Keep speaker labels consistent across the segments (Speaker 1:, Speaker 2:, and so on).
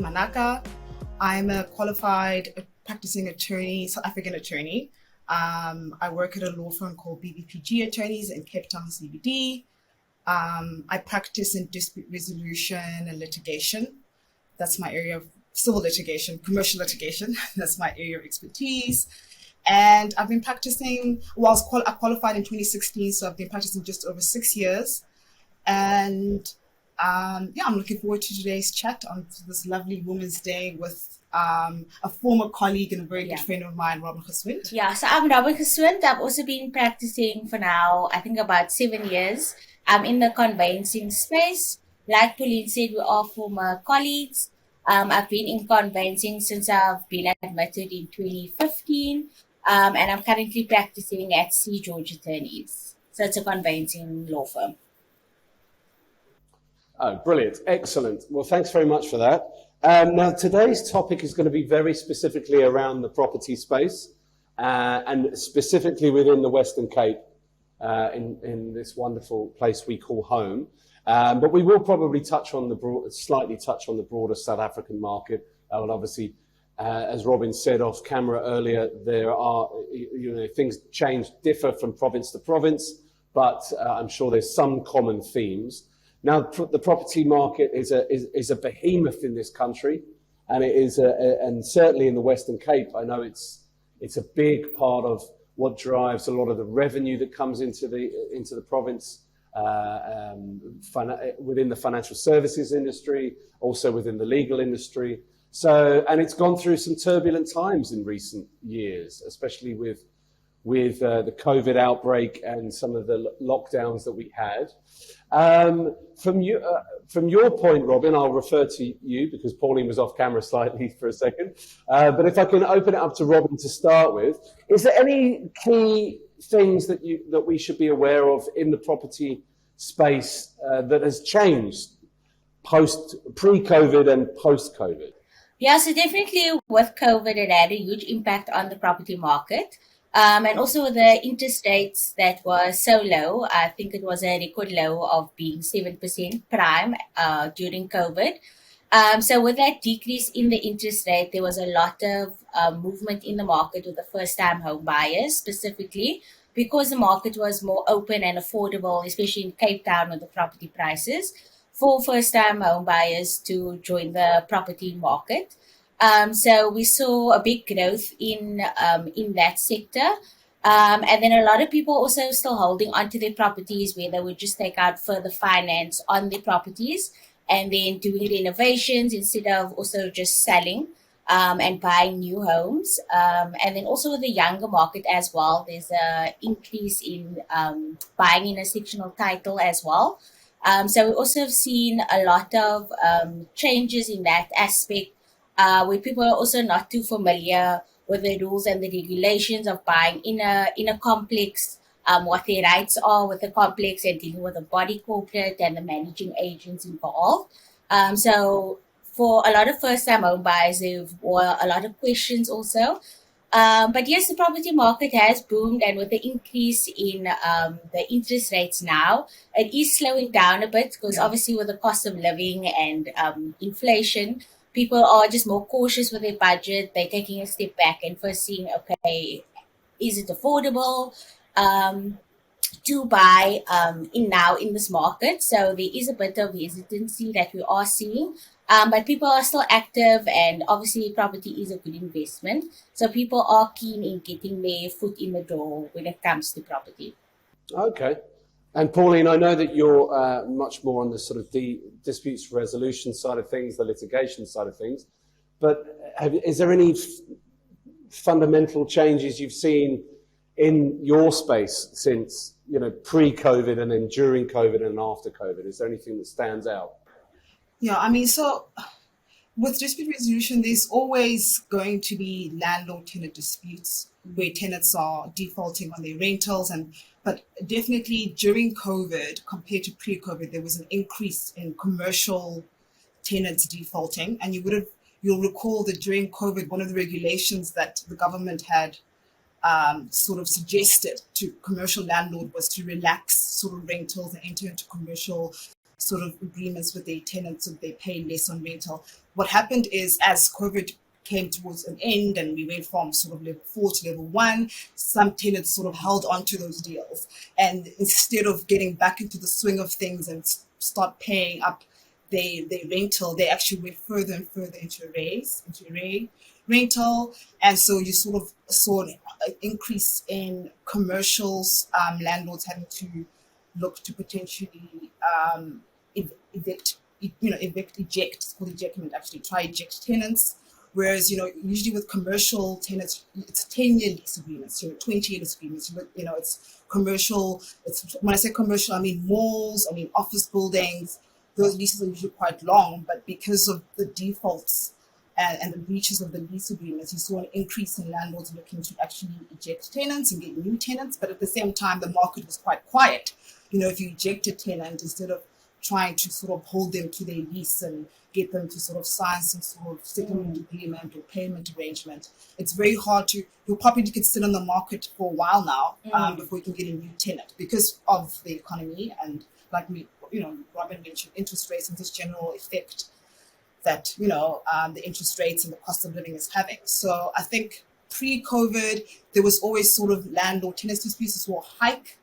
Speaker 1: Manaka. I'm a qualified practicing attorney, South African attorney. I work at a law firm called BBPG Attorneys in Cape Town, CBD. I practice in dispute resolution and litigation. That's my area of civil litigation, commercial litigation. That's my area of expertise. And I've been practicing, I qualified in 2016, so I've been practicing just over 6 years. And I'm looking forward to today's chat on this lovely Women's Day with a former colleague and a very good friend of mine, Robyn.
Speaker 2: Yeah, so I'm Robyn. I've also been practicing for now, I think about 7 years. I'm in the conveyancing space. Like Pauline said, we are former colleagues. I've been in conveyancing since I've been admitted in 2015. And I'm currently practicing at C. George Attorneys. So it's a conveyancing law firm.
Speaker 3: Oh, brilliant. Excellent. Well, thanks very much for that. Now, today's topic is going to be very specifically around the property space and specifically within the Western Cape in this wonderful place we call home. But we will probably slightly touch on the broader South African market. And obviously, as Robyn said off camera earlier, there are, things differ from province to province, but I'm sure there's some common themes. Now, the property market is a behemoth in this country, and it is, and certainly in the Western Cape, I know it's a big part of what drives a lot of the revenue that comes into the province, within the financial services industry, also within the legal industry. So, and it's gone through some turbulent times in recent years, especially with the COVID outbreak and some of the lockdowns that we had. From your point, Robyn, I'll refer to you because Pauline was off camera slightly for a second. But if I can open it up to Robyn to start with, is there any key things that we should be aware of in the property space that has changed pre-COVID and post-COVID?
Speaker 2: Yeah, so definitely with COVID, it had a huge impact on the property market. And also the interest rates that were so low. I think it was a record low of being 7% prime during COVID. So with that decrease in the interest rate, there was a lot of movement in the market with the first-time home buyers specifically because the market was more open and affordable, especially in Cape Town with the property prices, for first-time home buyers to join the property market. So we saw a big growth in that sector. And then a lot of people also still holding onto their properties where they would just take out further finance on their properties and then doing renovations instead of also just selling and buying new homes. And then also with the younger market as well, there's an increase in buying in a sectional title as well. So we also have seen a lot of changes in that aspect where people are also not too familiar with the rules and the regulations of buying in a complex, what their rights are with the complex and dealing with the body corporate and the managing agents involved. So for a lot of first-time home buyers, there were a lot of questions also. But yes, the property market has boomed, and with the increase in the interest rates now, it is slowing down a bit because obviously with the cost of living and inflation, people are just more cautious with their budget. They're taking a step back and first seeing, okay, is it affordable to buy in this market? So there is a bit of hesitancy that we are seeing. But people are still active, and obviously property is a good investment. So people are keen in getting their foot in the door when it comes to property.
Speaker 3: Okay. And Pauline, I know that you're much more on the sort of the disputes resolution side of things, the litigation side of things. But is there any fundamental changes you've seen in your space since, pre-COVID and then during COVID and after COVID? Is there anything that stands out?
Speaker 1: Yeah, I mean, so with dispute resolution, there's always going to be landlord-tenant disputes where tenants are defaulting on their rentals, but definitely during COVID compared to pre-COVID, there was an increase in commercial tenants defaulting. And you'll recall that during COVID, one of the regulations that the government had sort of suggested to commercial landlord was to relax sort of rentals and enter into commercial sort of agreements with their tenants so they pay less on rental. What happened is, as COVID came towards an end and we went from sort of level 4 to level 1, some tenants sort of held on to those deals. And instead of getting back into the swing of things and start paying up their rental, they actually went further and further into array rental. And so you sort of saw an increase in commercials, landlords having to look to potentially eject, it's called ejectment actually, try eject tenants. Whereas, usually with commercial tenants, it's 10-year lease agreements, 20-year lease agreements, it's commercial. When I say commercial, I mean malls, I mean office buildings. Those leases are usually quite long, but because of the defaults and the breaches of the lease agreements, you saw an increase in landlords looking to actually eject tenants and get new tenants. But at the same time, the market was quite quiet. If you eject a tenant, instead of trying to sort of hold them to their lease and get them to sort of sign some sort of settlement agreement or payment arrangement, it's very hard your property could sit on the market for a while now before you can get a new tenant because of the economy and, like Robyn mentioned, interest rates and this general effect that, the interest rates and the cost of living is having. So I think pre-COVID, there was always sort of landlord-tenant disputes or hike.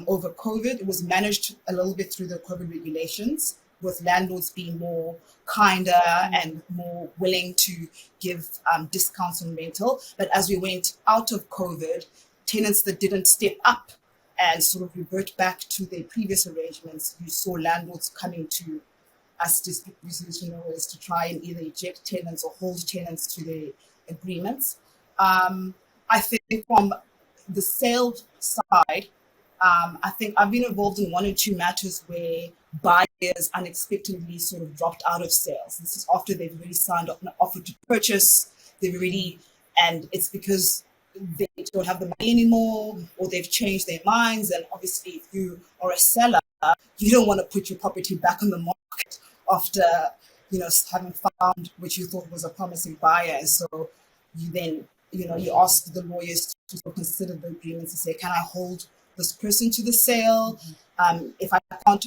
Speaker 1: Over COVID, it was managed a little bit through the COVID regulations, with landlords being more kinder and more willing to give discounts on rental. But as we went out of COVID, tenants that didn't step up and sort of revert back to their previous arrangements, you saw landlords coming to us dispute resolution to try and either eject tenants or hold tenants to their agreements. I think from the sale side, I think I've been involved in 1 or 2 matters where buyers unexpectedly sort of dropped out of sales. This is after they've already signed up an offer to purchase. And it's because they don't have the money anymore, or they've changed their minds. And obviously, if you are a seller, you don't want to put your property back on the market after, having found what you thought was a promising buyer. And so you then, you ask the lawyers to sort of consider the agreements and say, can I hold this person to the sale? If I can't,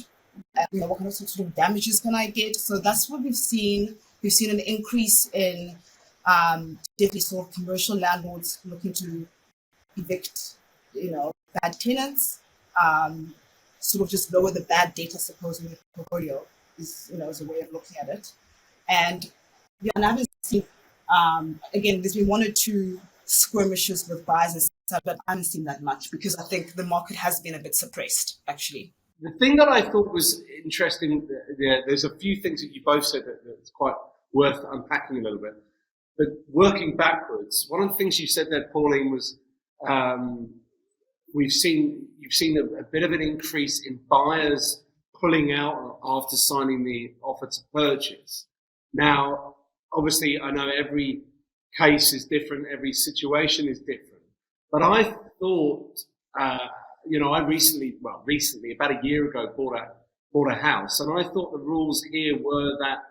Speaker 1: what kind of sort of damages can I get? So that's what we've seen. We've seen an increase in definitely sort of commercial landlords looking to evict, bad tenants, sort of just lower the bad debt, I suppose, in the portfolio is a way of looking at it. And I haven't seen, again, there's been 1 or 2 skirmishes with buyers and stuff, but I haven't seen that much because I think the market has been a bit suppressed, actually.
Speaker 3: The thing that I thought was interesting, there's a few things that you both said that's quite worth unpacking a little bit. But working backwards, one of the things you said there, Pauline, was you've seen a bit of an increase in buyers pulling out after signing the offer to purchase. Now, obviously, I know every case is different, every situation is different. But I thought, I recently, about a year ago, bought a house, and I thought the rules here were that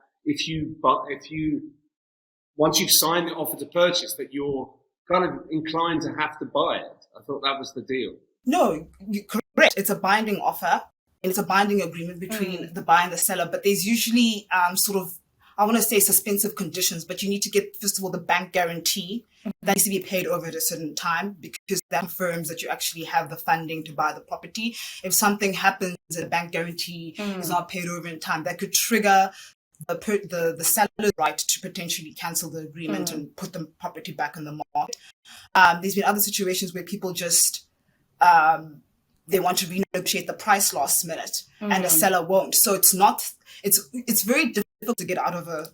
Speaker 3: once you've signed the offer to purchase, that you're kind of inclined to have to buy it. I thought that was the deal.
Speaker 1: No, you're correct. It's a binding offer and it's a binding agreement between the buyer and the seller. But there's usually sort of, I want to say suspensive conditions, but you need to get, first of all, the bank guarantee that needs to be paid over at a certain time because that confirms that you actually have the funding to buy the property. If something happens and the bank guarantee is not paid over in time, that could trigger the seller's right to potentially cancel the agreement and put the property back on the market. There's been other situations where people just they want to renegotiate the price last minute and the seller won't. So it's very difficult to get out of a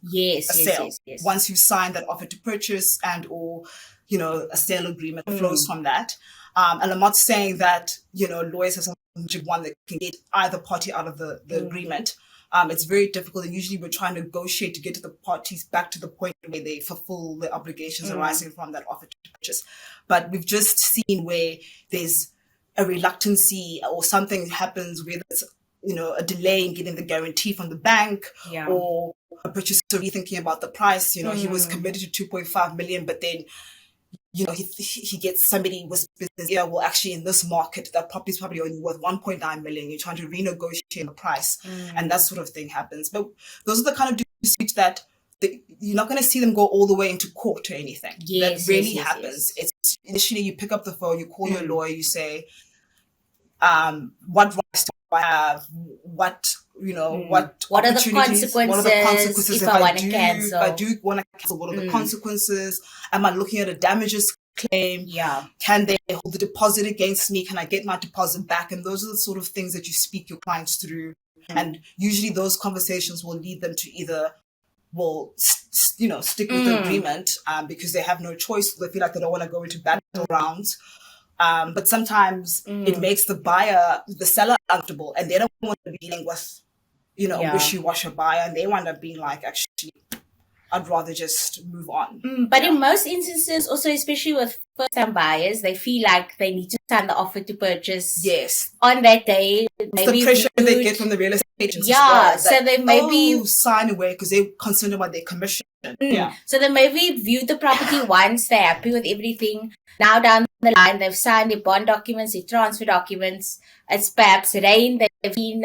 Speaker 1: sale once you sign that offer to purchase and or a sale agreement flows from that. And I'm not saying that lawyers have some magic one that can get either party out of the agreement. It's very difficult, and usually we're trying to negotiate to get to the parties back to the point where they fulfill the obligations arising from that offer to purchase. But we've just seen where there's a reluctancy or something happens, whether it's a delay in getting the guarantee from the bank or a purchaser rethinking about the price. He was committed to 2.5 million, but then he gets somebody with business. Yeah, well, actually, in this market, that property is probably only worth 1.9 million. You're trying to renegotiate the price, and that sort of thing happens. But those are the kind of disputes that you're not going to see them go all the way into court or anything.
Speaker 2: Yes,
Speaker 1: that really
Speaker 2: yes,
Speaker 1: happens. It's initially you pick up the phone, you call your lawyer, you say, what rights do I have? What
Speaker 2: what are the consequences?
Speaker 1: What are the consequences
Speaker 2: if I want to cancel?
Speaker 1: If I do want to cancel, what are the consequences? Am I looking at a damages claim?
Speaker 2: Yeah.
Speaker 1: Can they hold the deposit against me? Can I get my deposit back? And those are the sort of things that you speak your clients through. And usually those conversations will lead them to either stick with the agreement because they have no choice. They feel like they don't want to go into battle rounds. But sometimes it makes the seller uncomfortable, and they don't want to be dealing with, wishy-washy buyer, and they wind up being like, actually, I'd rather just move on.
Speaker 2: But in most instances, also especially with first-time buyers, they feel like they need to sign the offer to purchase.
Speaker 1: Yes.
Speaker 2: On that day,
Speaker 1: it's the pressure they get from the real estate agents.
Speaker 2: Yeah,
Speaker 1: as well,
Speaker 2: so they maybe
Speaker 1: sign away because they're concerned about their commission. Yeah.
Speaker 2: So they maybe viewed the property once, they're happy with everything. Now down the line, they've signed their bond documents, their transfer documents. It's perhaps rain, they've seen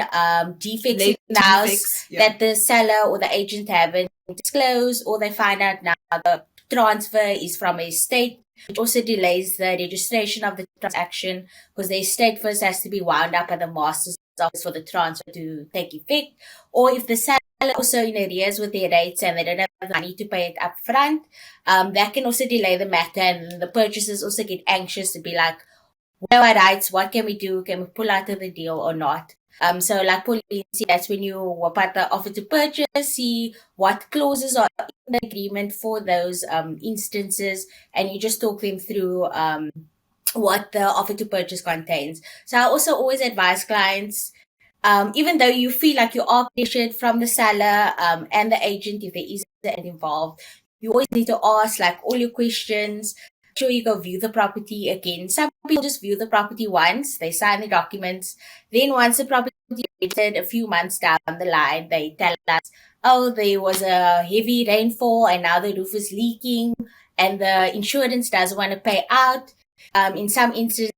Speaker 2: defects in the house that the seller or the agent haven't disclosed, or they find out now the transfer is from a estate, which also delays the registration of the transaction because the estate first has to be wound up at the master's office for the transfer to take effect. Or if the seller also in arrears with their rates and they don't have the money to pay it up front, that can also delay the matter, and the purchasers also get anxious to be like, what are our rights? What can we do? Can we pull out of the deal or not? So like Pauline, that's when you whip out the offer to purchase, see what clauses are in the agreement for those instances, and you just talk them through what the offer to purchase contains. So I also always advise clients, even though you feel like you are pressured from the seller and the agent, if there is an involved, you always need to ask like all your questions. Sure, you go view the property again. Some people just view the property once, they sign the documents. Then once the property is rented, a few months down the line, they tell us, oh, there was a heavy rainfall and now the roof is leaking and the insurance doesn't want to pay out. In some instances,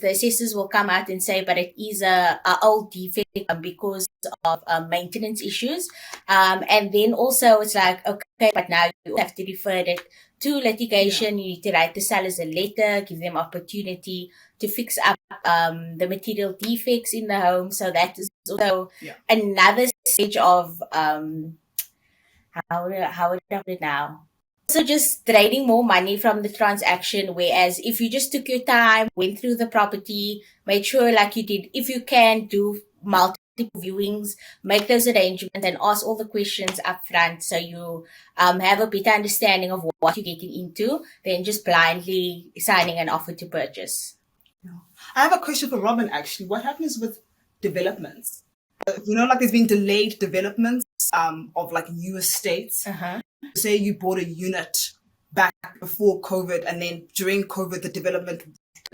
Speaker 2: the assessors will come out and say, but it is a old defect because of maintenance issues. And then also it's like, okay, but now you have to refer it to litigation. You need to write the sellers a letter, give them opportunity to fix up the material defects in the home. So that is also another stage of how would I put it now? So just draining more money from the transaction, whereas if you just took your time, went through the property, made sure like you did, if you can do multiple viewings, make those arrangements and ask all the questions up front so you have a better understanding of what you're getting into than just blindly signing an offer to purchase.
Speaker 1: I have a question for Robyn, actually. What happens with developments? Like there's been delayed developments of like new estates. Say you bought a unit back before COVID, and then during COVID, the development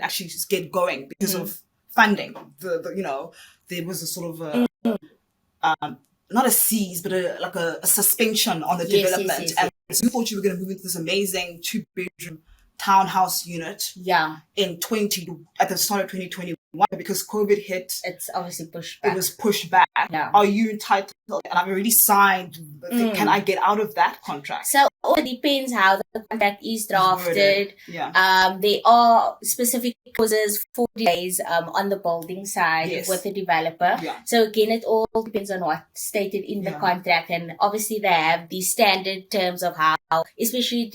Speaker 1: actually just get going because of funding. There was a sort of not a seize, but a suspension on the development. And so you thought you were going to move into this amazing 2-bedroom townhouse unit. In at the start of 2021, because COVID hit.
Speaker 2: It's obviously pushed back.
Speaker 1: It was pushed back. Are you entitled? And I've already signed. Can I get out of that contract?
Speaker 2: So it depends how the contract is drafted. There are specific clauses for delays on the building side with the developer. So again, it all depends on what's stated in the contract, and obviously they have these standard terms of how, especially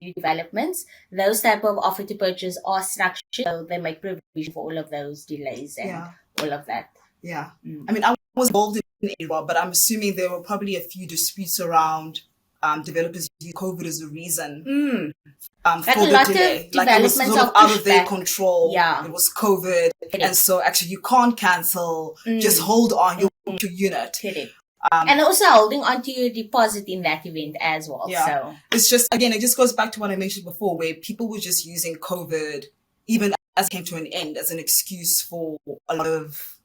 Speaker 2: new developments, those type of offer to purchase are structured, so they make provision for all of those delays and all of that.
Speaker 1: I mean, I was involved in it, but I'm assuming there were probably a few disputes around developers using COVID as a reason for the delay. Like it was sort of out of their control. It was COVID. And so actually you can't cancel. Just hold on your unit.
Speaker 2: And also holding onto your deposit in that event as well. So
Speaker 1: it's just, again, it just goes back to what I mentioned before, where people were just using COVID, even as it came to an end, as an excuse for a lot of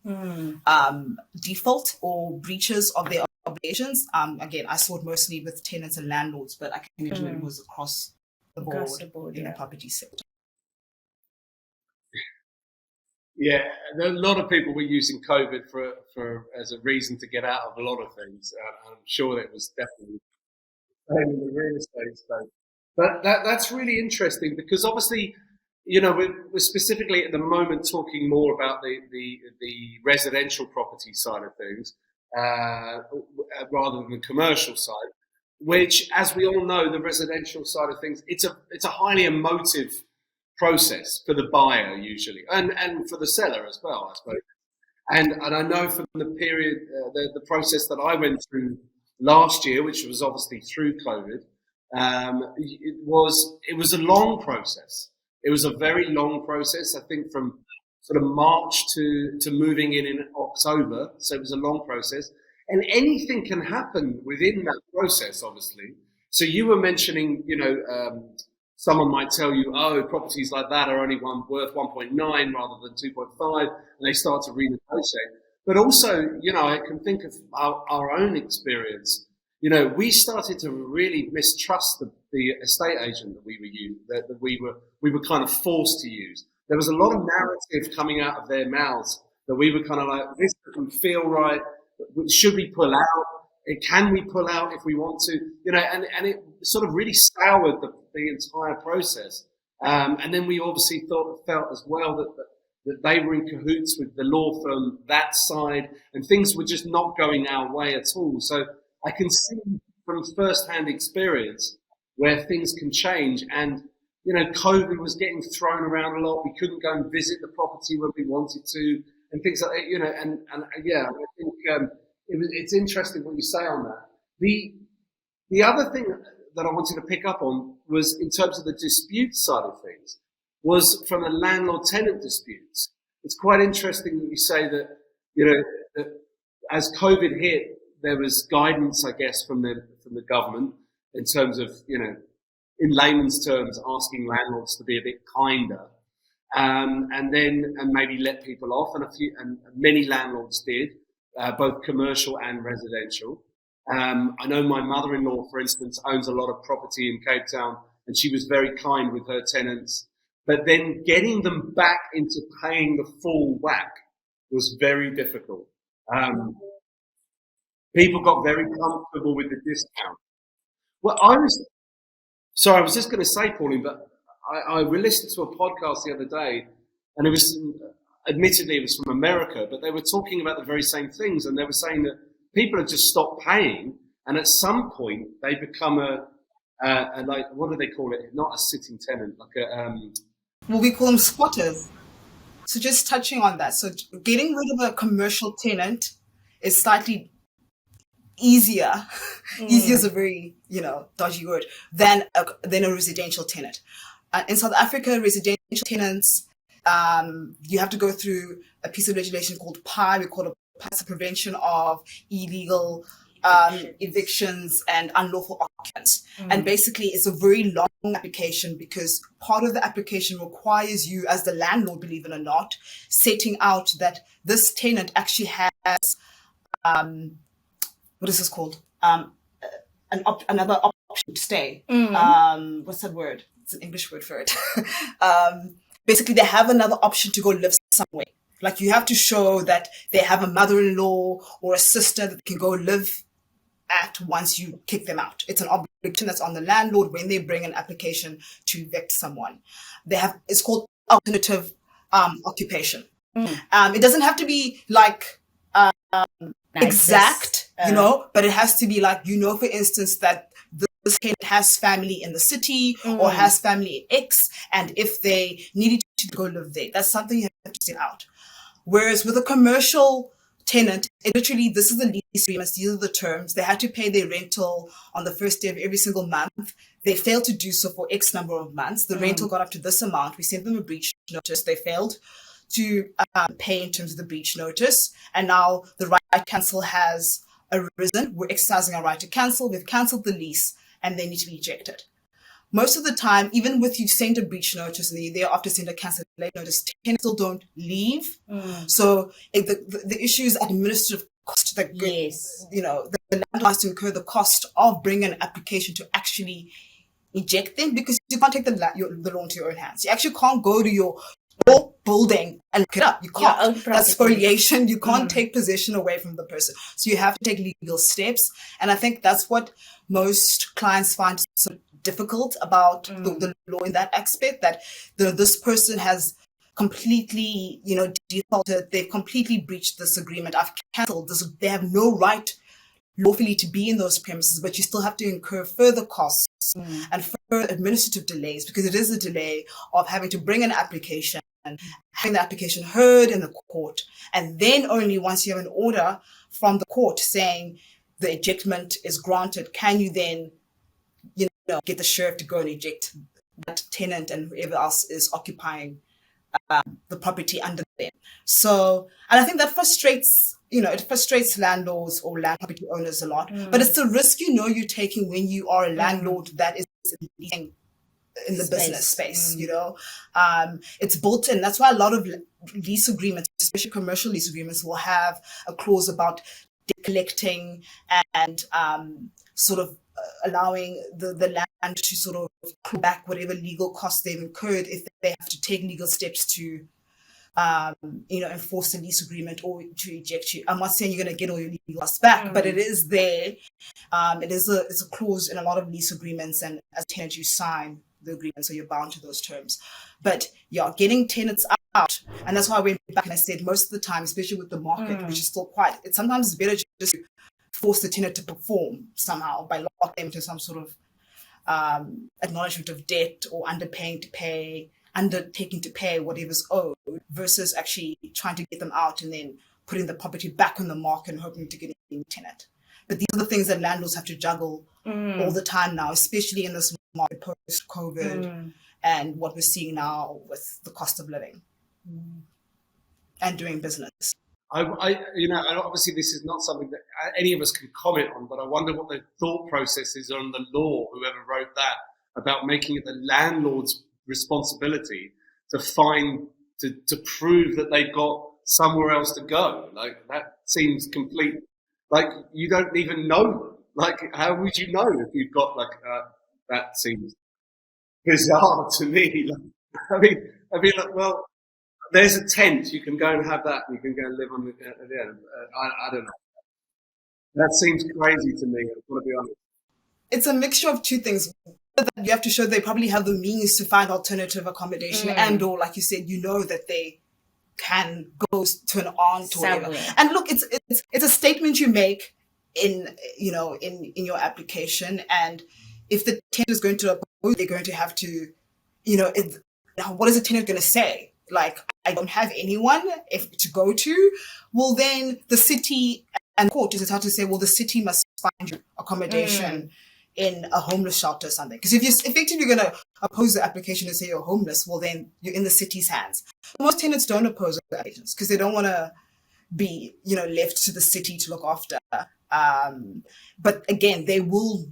Speaker 1: default or breaches of their obligations. Again, I saw it mostly with tenants and landlords, but I can imagine it was across the
Speaker 2: Across
Speaker 1: board,
Speaker 2: the board,
Speaker 1: in the
Speaker 2: yeah.
Speaker 1: property sector.
Speaker 4: Yeah, a lot of people were using COVID for as a reason to get out of a lot of things. I'm sure that was definitely in the real estate space. But that's really interesting because obviously, we're specifically at the moment talking more about the residential property side of things rather than the commercial side. Which, as we all know, the residential side of things, it's a highly emotive process for the buyer usually, and for the seller as well, I suppose. And I know from the period, the process that I went through last year, which was obviously through COVID, it was a long process. It was a very long process. I think from sort of March to moving in October. So it was a long process. And anything can happen within that process, obviously. So you were mentioning, someone might tell you, oh, properties like that are only worth 1.9 rather than 2.5, and they start to renegotiate. But also, I can think of our own experience. We started to really mistrust the estate agent that we were kind of forced to use. There was a lot of narrative coming out of their mouths that we were kind of like, this doesn't feel right. Should we pull out? Can we pull out if we want to? And it sort of really soured the entire process. And then we obviously felt as well that they were in cahoots with the law firm that side, and things were just not going our way at all. So I can see from first-hand experience where things can change. And COVID was getting thrown around a lot. We couldn't go and visit the property when we wanted to, and things like that. And yeah, I think it's interesting what you say on that. The other thing that I wanted to pick up on was in terms of the dispute side of things, was from the landlord-tenant disputes. It's quite interesting that you say that, that as COVID hit, there was guidance, I guess, from the government in terms of, in layman's terms, asking landlords to be a bit kinder, and maybe let people off, and many landlords did, both commercial and residential. I know my mother-in-law, for instance, owns a lot of property in Cape Town, and she was very kind with her tenants. But then getting them back into paying the full whack was very difficult. People got very comfortable with the discount. Well, I was just going to say, Pauline, but I listened to a podcast the other day, and admittedly it was from America, but they were talking about the very same things, and they were saying that people have just stopped paying, and at some point they become a like, what do they call it? Not a sitting tenant, like
Speaker 1: Well, we call them squatters. So just touching on that. So getting rid of a commercial tenant is slightly easier. Easier is a very, dodgy word than a residential tenant. In South Africa, residential tenants, you have to go through a piece of legislation called PI. We call it Passive Prevention of Illegal evictions and unlawful occupants. And basically it's a very long application, because part of the application requires you as the landlord, believe it or not, setting out that this tenant actually has what is this called? Another option to stay. What's that word? It's an English word for it. Basically they have another option to go live somewhere. Like, you have to show that they have a mother-in-law or a sister that can go live at once you kick them out. It's an obligation that's on the landlord when they bring an application to evict someone. It's called alternative occupation. It doesn't have to be like exact, but it has to be like, for instance, that this tenant has family in the city or has family in X, and if they needed to go live there, that's something you have to set out. Whereas with a commercial tenant, this is the lease agreements, these are the terms. They had to pay their rental on the first day of every single month. They failed to do so for X number of months. The rental got up to this amount. We sent them a breach notice. They failed to pay in terms of the breach notice. And now the right to cancel has arisen. We're exercising our right to cancel. We've cancelled the lease and they need to be ejected. Most of the time, even with you send a breach notice and you thereafter send a cancellation notice, tenants still don't leave. So the issue is administrative cost. The landlord has to incur the cost of bringing an application to actually eject them because you can't take the law into your own hands. You actually can't go to your building and look it up. You can't. That's spoliation. You can't take possession away from the person. So you have to take legal steps. And I think that's what most clients find so difficult about the law in that aspect, that this person has completely, defaulted. They've completely breached this agreement. I've cancelled this. They have no right lawfully to be in those premises, but you still have to incur further costs and further administrative delays, because it is a delay of having to bring an application and having the application heard in the court. And then only once you have an order from the court saying the ejectment is granted, can you then, get the sheriff to go and eject that tenant and whoever else is occupying the property under them. So, and I think that frustrates landlords or land property owners a lot. But it's the risk you're taking when you are a landlord that is leasing in the business space. It's built in. That's why a lot of lease agreements, especially commercial lease agreements, will have a clause about collecting and sort of allowing the land to sort of claw back whatever legal costs they've incurred if they have to take legal steps to enforce the lease agreement or to eject you. I'm not saying you're going to get all your legal costs back, but it is there. It's a clause in a lot of lease agreements, and as a tenant you sign the agreement, so you're bound to those terms. But getting tenants out, and that's why I went back and I said most of the time, especially with the market, which is still quite, sometimes it's better just to force the tenant to perform somehow by locking them to some sort of acknowledgement of debt or undertaking to pay whatever's owed, versus actually trying to get them out and then putting the property back on the market and hoping to get a new tenant. But these are the things that landlords have to juggle all the time now, especially in this market post-COVID and what we're seeing now with the cost of living and doing business.
Speaker 4: And obviously this is not something that any of us can comment on, but I wonder what the thought process is on the law, whoever wrote that, about making it the landlord's responsibility to prove that they've got somewhere else to go. Like, that seems complete, like you don't even know them. Like, how would you know if you've got that seems bizarre to me. I mean, well, there's a tent. You can go and have that. You can go and live on the. I don't know. That seems crazy to me. I've got to be honest.
Speaker 1: It's a mixture of two things. You have to show they probably have the means to find alternative accommodation, and or, like you said, that they can go to an aunt or whatever. And look, it's a statement you make in your application, and if the tenant is going to oppose, they're going to have to, what is the tenant going to say? Like, I don't have anyone to go to. Well, then the city and the court is entitled to say, well, the city must find you accommodation in a homeless shelter or something. Because if you're effectively going to oppose the application and say you're homeless, well, then you're in the city's hands. Most tenants don't oppose the applications because they don't want to be, left to the city to look after. But again, they will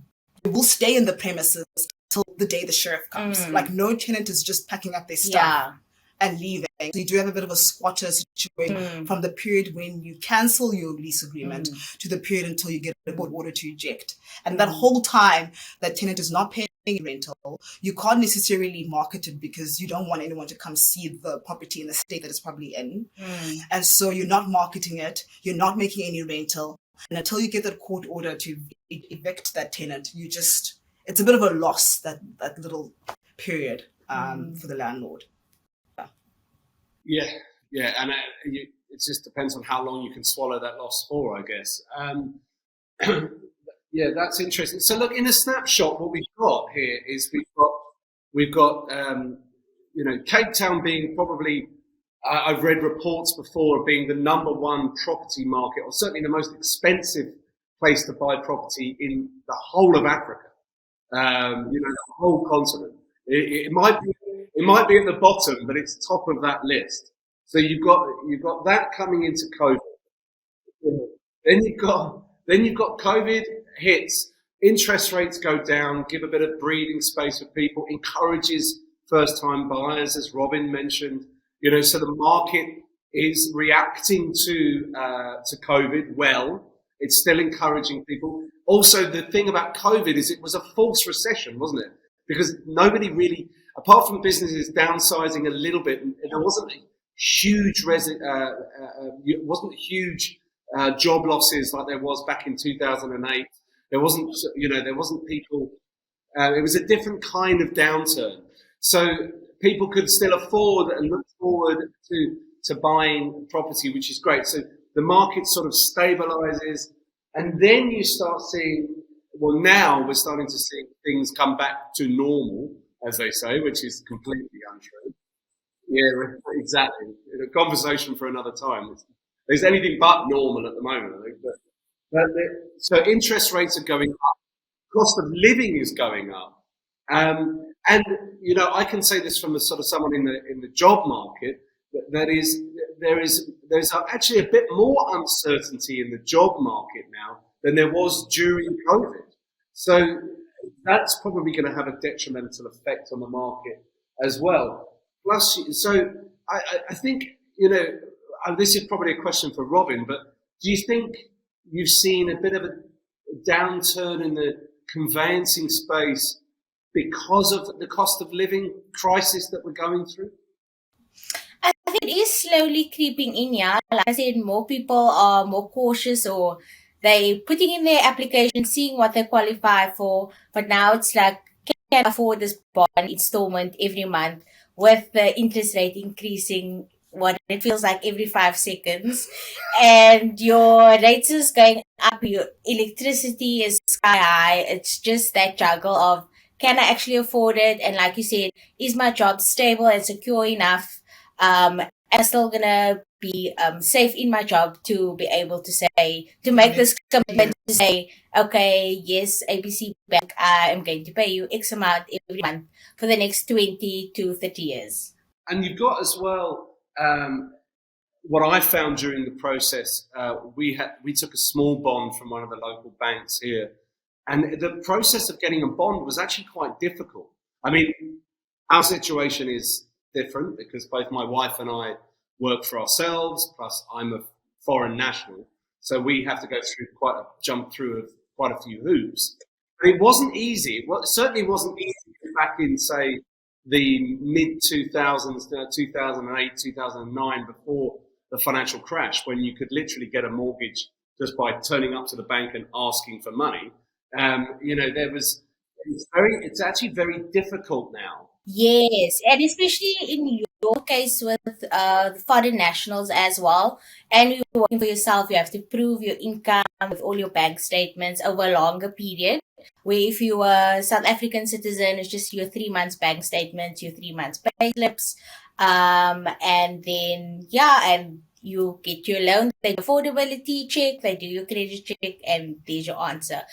Speaker 1: stay in the premises till the day the sheriff comes. Like, no tenant is just packing up their stuff and leaving. So you do have a bit of a squatter situation from the period when you cancel your lease agreement to the period until you get a court order to eject. And that whole time, that tenant is not paying rental. You can't necessarily market it because you don't want anyone to come see the property in the state that it's probably in. And so you're not marketing it. You're not making any rental. And until you get that court order to evict that tenant, it's a bit of a loss, that little period for the landlord.
Speaker 4: Yeah, and it just depends on how long you can swallow that loss for, I guess. Yeah, that's interesting. So look, in a snapshot, what we've got here is we've got Cape Town being probably, I've read reports before, of being the number one property market, or certainly the most expensive place to buy property in the whole of Africa. The whole continent. It might be at the bottom, but it's top of that list. So you've got that coming into COVID. Then you've got COVID hits, interest rates go down, give a bit of breathing space for people, encourages first-time buyers, as Robyn mentioned. So the market is reacting to COVID well. It's still encouraging people. Also, the thing about COVID is it was a false recession, wasn't it? because nobody really, apart from businesses downsizing a little bit, there wasn't huge job losses like there was back in 2008. There wasn't, there wasn't people. It was a different kind of downturn, so people could still afford and look forward to buying property, which is great. So the market sort of stabilizes, and then you start seeing. Well, now we're starting to see things come back to normal, as they say, which is completely untrue. Yeah, exactly. A conversation for another time. There's anything but normal at the moment, I think. So interest rates are going up. Cost of living is going up. And I can say this from a sort of someone in the job market, there's actually a bit more uncertainty in the job market now than there was during COVID. So that's probably going to have a detrimental effect on the market as well. Plus, so I think, this is probably a question for Robyn, but do you think you've seen a bit of a downturn in the conveyancing space because of the cost of living crisis that we're going through?
Speaker 2: I think it is slowly creeping in, yeah. Like I said, more people are more cautious, or they putting in their application, seeing what they qualify for. But now it's like, can I afford this bond installment every month with the interest rate increasing what it feels like every 5 seconds, and your rates is going up, your electricity is sky high. It's just that juggle of, can I actually afford it? And like you said, is my job stable and secure enough? I'm still gonna be safe in my job to be able to say, to make this commitment to say, okay, yes, ABC Bank, I am going to pay you X amount every month for the next 20 to 30 years.
Speaker 4: And you've got as well, what I found during the process, we took a small bond from one of the local banks here, and the process of getting a bond was actually quite difficult. I mean, our situation is different because both my wife and I work for ourselves, plus I'm a foreign national, so we have to go through jump through quite a few hoops. But it wasn't easy. Well, it certainly wasn't easy back in, say, the mid-2000s, 2008, 2009, before the financial crash, when you could literally get a mortgage just by turning up to the bank and asking for money. It's actually very difficult now.
Speaker 2: Yes, and especially in your case with the foreign nationals as well, and you're working for yourself, you have to prove your income with all your bank statements over a longer period. Where if you are a South African citizen, it's just your 3 months bank statements, your 3 months pay slips, and then and you get your loan, they do affordability check, they do your credit check, and there's your answer.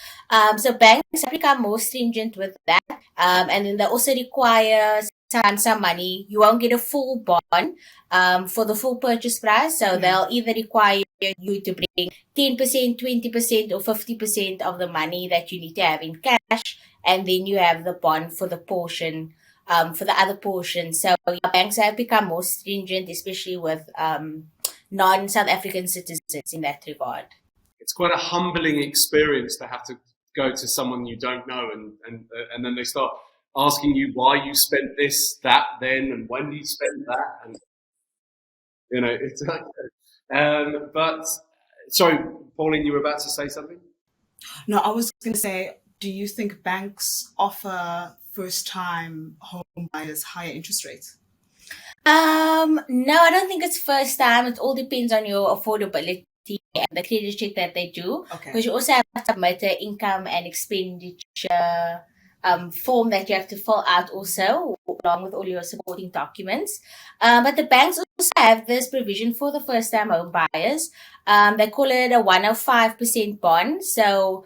Speaker 2: So banks have become more stringent with that. And then they also require some money. You won't get a full bond for the full purchase price. So they'll either require you to bring 10%, 20%, or 50% of the money that you need to have in cash. And then you have the bond for the portion, for the other portion. So banks have become more stringent, especially with non-South African citizens in that regard.
Speaker 4: It's quite a humbling experience to have to go to someone you don't know, and then they start asking you why you spent this, that, then, and when you spent that, and it's like. But sorry, Pauline, you were about to say something?
Speaker 1: No, I was going to say, do you think banks offer first-time home buyers higher interest rates?
Speaker 2: No, I don't think it's first time. It all depends on your affordability and the credit check that they do.
Speaker 1: Okay.
Speaker 2: Because you also have to submit an income and expenditure form that you have to fill out also, along with all your supporting documents. But the banks also have this provision for the first time home buyers. They call it a 105% bond. So,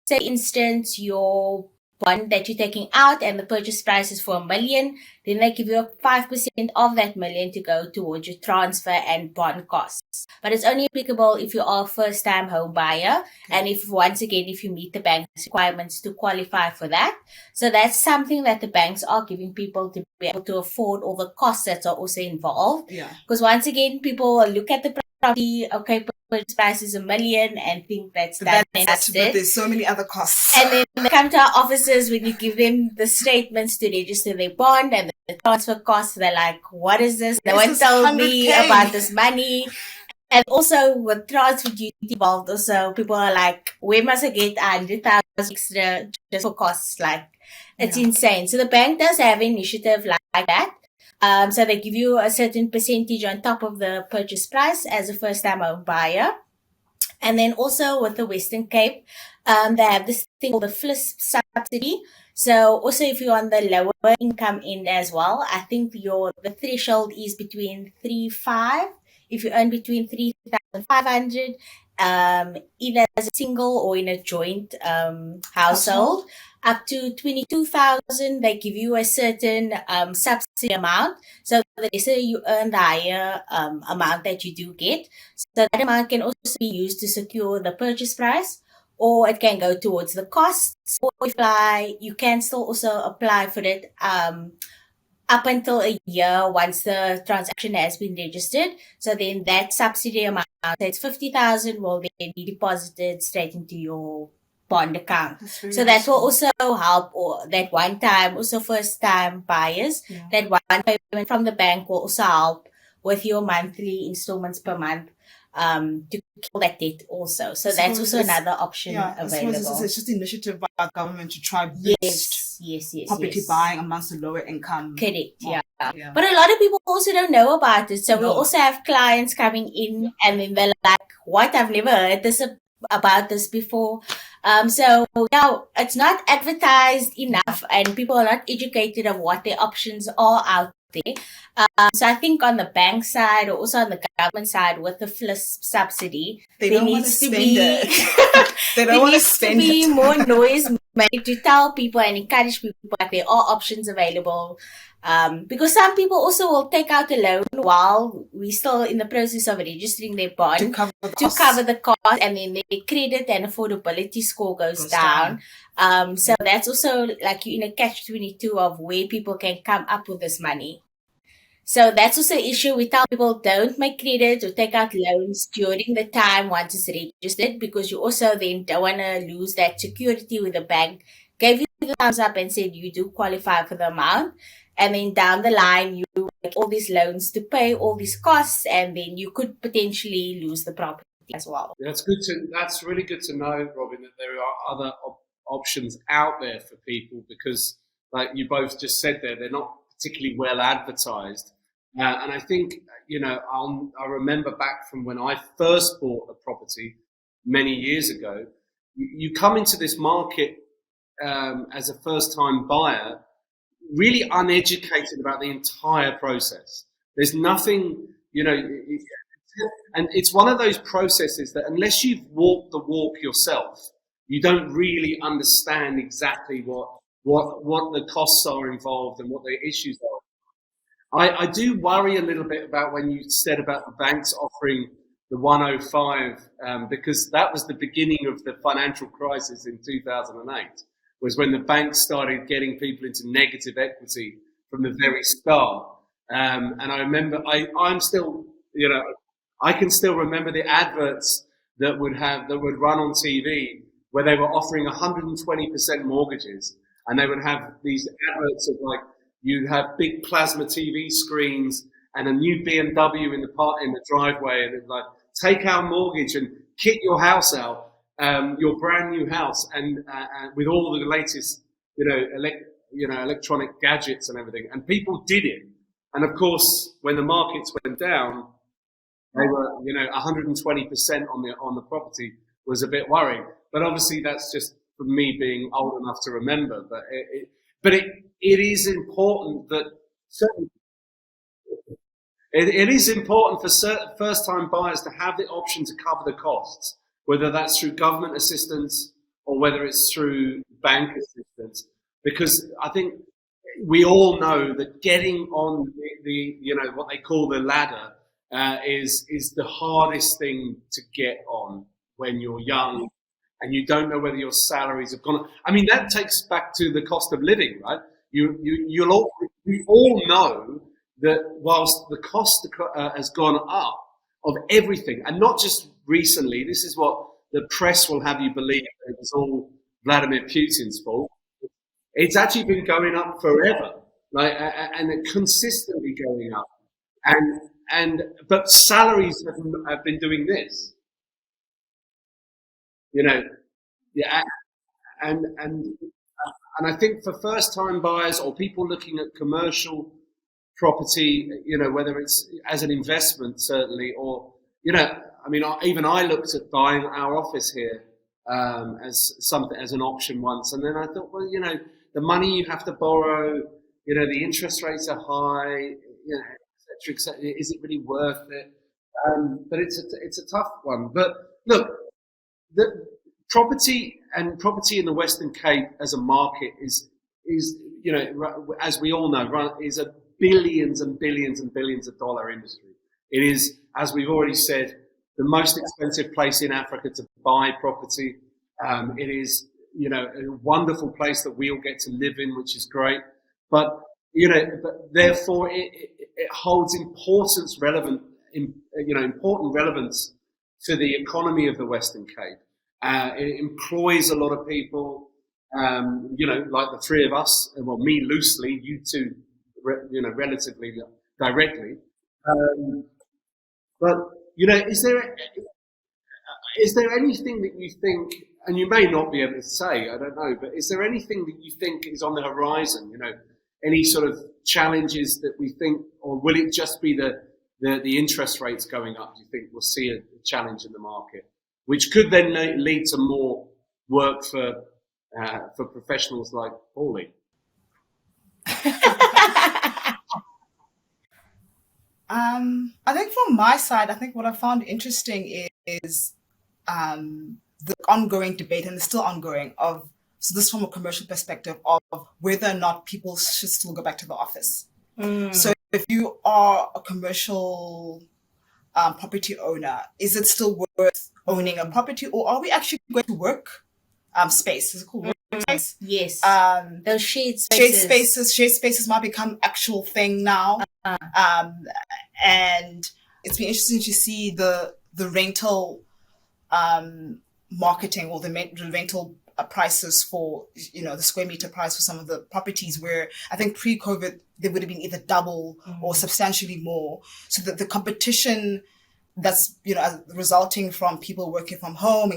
Speaker 2: say, instance, your bond that you're taking out and the purchase price is for $1 million, then they give you 5% of that $1 million to go towards your transfer and bond costs. But it's only applicable if you are a first-time home buyer, and if you meet the bank's requirements to qualify for that. So that's something that the banks are giving people to be able to afford all the costs that are also involved.
Speaker 1: Yeah.
Speaker 2: Because once again, people will look at the property, okay, purchase price is $1 million and think that's done and
Speaker 1: But
Speaker 2: dusted.
Speaker 1: there's so many other costs.
Speaker 2: And then they come to our offices when you give them the statements to register their bond and the transfer costs. They're like, what is this? No one told me
Speaker 1: 100K.
Speaker 2: about this money. And also with transfer duty involved, also people are like, where must I get 100,000 extra just for costs? Like, it's insane. So the bank does have an initiative like that. So they give you a certain percentage on top of the purchase price as a first-time home buyer. And then also with the Western Cape, they have this thing called the FLISP subsidy. So also if you're on the lower income end as well, I think the threshold is between 3,500. If you earn between 3,500, either as a single or in a joint household, up to 22,000, they give you a certain subsidy amount. So the lesser you earn, the higher amount that you do get. So that amount can also be used to secure the purchase price, or it can go towards the costs. Or you can still also apply for it up until a year once the transaction has been registered. So then that subsidy amount, that's 50,000, will then be deposited straight into your bond account. So that will also help, or that one time, also first time buyers, that one payment from the bank will also help with your monthly installments per month to kill that debt also. So that's also another option available.
Speaker 1: I suppose it's just an initiative by our government to try boost property buying amongst the lower income.
Speaker 2: Correct, yeah. But a lot of people also don't know about it. So we'll also have clients coming in and then they're like, what? I've never heard about this before. So it's not advertised enough and people are not educated of what their options are out there. So I think on the bank side or also on the government side with the FLISP subsidy, there needs to be more noise made to tell people and encourage people that there are options available. Because some people also will take out a loan while we're still in the process of registering their bond to cover the cost, and then their credit and affordability score goes down. So that's also like you're in a catch-22 of where people can come up with this money. So that's also an issue. We tell people don't make credit or take out loans during the time once it's registered, because you also then don't want to lose that security with the bank gave you the thumbs up and said you do qualify for the amount. And then down the line, you make all these loans to pay all these costs, and then you could potentially lose the property as well.
Speaker 4: That's really good to know, Robyn, that there are other options out there for people, because, like you both just said there, they're not particularly well advertised. And I think, I remember back from when I first bought a property many years ago, you come into this market as a first-time buyer, really uneducated about the entire process. There's nothing, and it's one of those processes that unless you've walked the walk yourself, you don't really understand exactly what the costs are involved and what the issues are. I do worry a little bit about when you said about the banks offering the 105, because that was the beginning of the financial crisis in 2008, was when the banks started getting people into negative equity from the very start. And I remember, I'm still, I can still remember the adverts that would run on TV where they were offering 120% mortgages, and they would have these adverts of like, you have big plasma TV screens and a new BMW in the driveway, and it's like, take our mortgage and kit your house out, your brand new house, and with all the latest, electronic gadgets and everything. And people did it. And of course, when the markets went down, they were, 120% on the property was a bit worrying. But obviously, that's just from me being old enough to remember. But it is important that it is important for certain first-time buyers to have the option to cover the costs, whether that's through government assistance or whether it's through bank assistance, because I think we all know that getting on the what they call the ladder is the hardest thing to get on when you're young and you don't know whether your salaries have gone up. I mean, that takes back to the cost of living, right? We all know that whilst the cost has gone up, of everything, and not just recently. This is what the press will have you believe, it was all Vladimir Putin's fault. It's actually been going up forever, and consistently going up. But salaries have been doing this, yeah, and I think for first-time buyers or people looking at commercial property, whether it's as an investment certainly, or even I looked at buying our office here as an option once, and then I thought, well, the money you have to borrow, the interest rates are high, et cetera, is it really worth it? But it's a tough one. But look, the property in the Western Cape as a market is as we all know, is a billions and billions and billions of dollar industry. It is, as we've already said, the most expensive place in Africa to buy property. It is, a wonderful place that we all get to live in, which is great. But therefore it holds important relevance to the economy of the Western Cape. It employs a lot of people, like the three of us, well, me loosely, you two, relatively directly. But is there anything that you think, and you may not be able to say, I don't know, but is there anything that you think is on the horizon? Any sort of challenges that we think, or will it just be the interest rates going up? Do you think we'll see a challenge in the market, which could then lead to more work for professionals like Pauline?
Speaker 1: I think from my side, I think what I found interesting is the ongoing debate, and it's still ongoing, so this from a commercial perspective of whether or not people should still go back to the office. So if you are a commercial property owner, is it still worth owning a property, or are we actually going to work space? Is it called work space?
Speaker 2: Yes. Those shared
Speaker 1: spaces might become actual thing now. And it's been interesting to see the rental marketing, or the rental prices for, the square meter price for some of the properties, where I think pre-COVID they would have been either double or substantially more. So that the competition that's resulting from people working from home